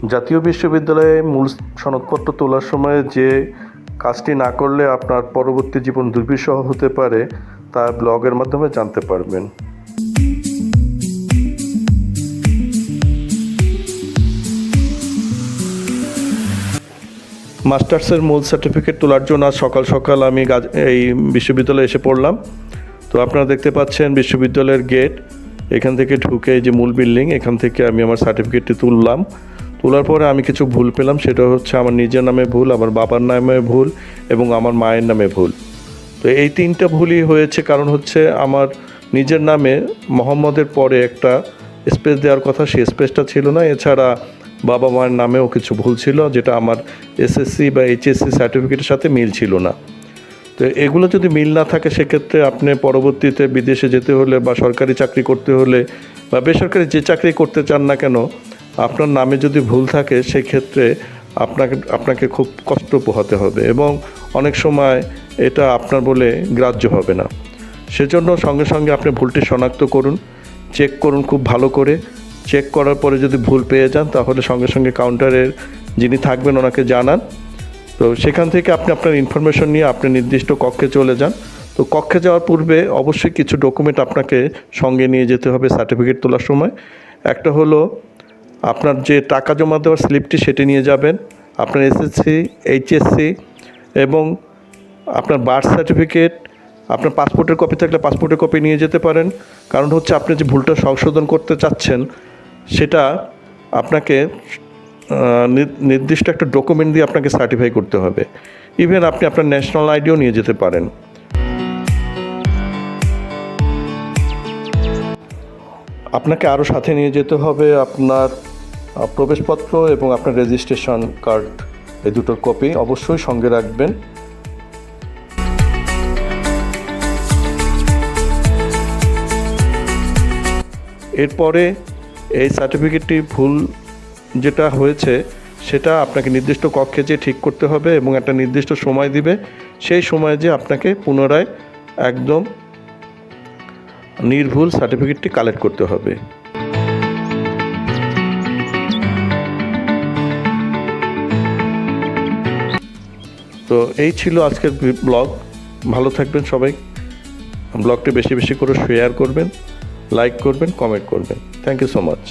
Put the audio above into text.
জাতীয় বিশ্ববিদ্যালয়ে মূল সনদপত্র তোলার সময় যে কাজটি না করলে আপনার পরবর্তী জীবন দুর্বিষহ হতে পারে তা ব্লগের মাধ্যমে জানতে পারবেন। মাস্টার্সের মূল সার্টিফিকেট তোলার জন্য আজ সকাল সকাল আমি এই বিশ্ববিদ্যালয়ে এসে পড়লাম। তো আপনারা দেখতে পাচ্ছেন বিশ্ববিদ্যালয়ের গেট, এখান থেকে ঢুকে যে মূল বিল্ডিং, এখান থেকে আমি আমার সার্টিফিকেটটি তুললাম। তোলার পরে আমি কিছু ভুল পেলাম, সেটা হচ্ছে আমার নিজের নামে ভুল, আমার বাবার নামে ভুল এবং আমার মায়ের নামে ভুল। তো এই তিনটা ভুলই হয়েছে, কারণ হচ্ছে আমার নিজের নামে মোহাম্মদের পরে একটা স্পেস দেওয়ার কথা, সেই স্পেসটা ছিল না। এছাড়া বাবা মায়ের নামেও কিছু ভুল ছিল, যেটা আমার এসএসসি বা এইচএসসি সার্টিফিকেটের সাথে মিল ছিল না। তো এগুলো যদি মিল না থাকে, সেক্ষেত্রে আপনি পরবর্তীতে বিদেশে যেতে হলে বা সরকারি চাকরি করতে হলে বা বেসরকারি যে চাকরি করতে চান না কেন, আপনার নামে যদি ভুল থাকে সেক্ষেত্রে আপনাকে খুব কষ্ট পোহাতে হবে এবং অনেক সময় এটা আপনার বলে গ্রাহ্য হবে না। সেজন্য সঙ্গে সঙ্গে আপনি ভুলটি শনাক্ত করুন, চেক করুন খুব ভালো করে। চেক করার পরে যদি ভুল পেয়ে যান, তাহলে সঙ্গে সঙ্গে কাউন্টারের যিনি থাকবেন ওনাকে জানান। তো সেখান থেকে আপনি আপনার ইনফরমেশন নিয়ে আপনি নির্দিষ্ট কক্ষে চলে যান। তো কক্ষে যাওয়ার পূর্বে অবশ্যই কিছু ডকুমেন্ট আপনাকে সঙ্গে নিয়ে যেতে হবে সার্টিফিকেট তোলার সময়। একটা হলো আপনার যে টাকা জমা দেওয়ার স্লিপটি, সেটি নিয়ে যাবেন, আপনার এসএসসি, এইচএসসি এবং আপনার বার্থ সার্টিফিকেট, আপনার পাসপোর্টের কপি থাকলে পাসপোর্টের কপি নিয়ে যেতে পারেন। কারণ হচ্ছে আপনি যে ভুলটা সংশোধন করতে চাচ্ছেন, সেটা আপনাকে নির্দিষ্ট একটা ডকুমেন্ট দিয়ে আপনাকে সার্টিফাই করতে হবে। ইভেন আপনি আপনার ন্যাশনাল আইডিও নিয়ে যেতে পারেন। আপনাকে আরও সাথে নিয়ে যেতে হবে আপনার প্রবেশপত্র এবং আপনার রেজিস্ট্রেশন কার্ড, এই দুটোর কপি অবশ্যই সঙ্গে রাখবেন। এরপরে এই সার্টিফিকেটটি ভুল যেটা হয়েছে সেটা আপনাকে নির্দিষ্ট কক্ষে যেয়ে ঠিক করতে হবে এবং একটা নির্দিষ্ট সময় দিবে। সেই সময়ে যে আপনাকে পুনরায় একদম নির্ভুল সার্টিফিকেটটি কালেক্ট করতে হবে। তো এই ছিল আজকের ব্লগ। ভালো থাকবেন সবাই। ব্লগটি বেশি বেশি করে শেয়ার করবেন, লাইক করবেন, কমেন্ট করবেন। Thank you so much.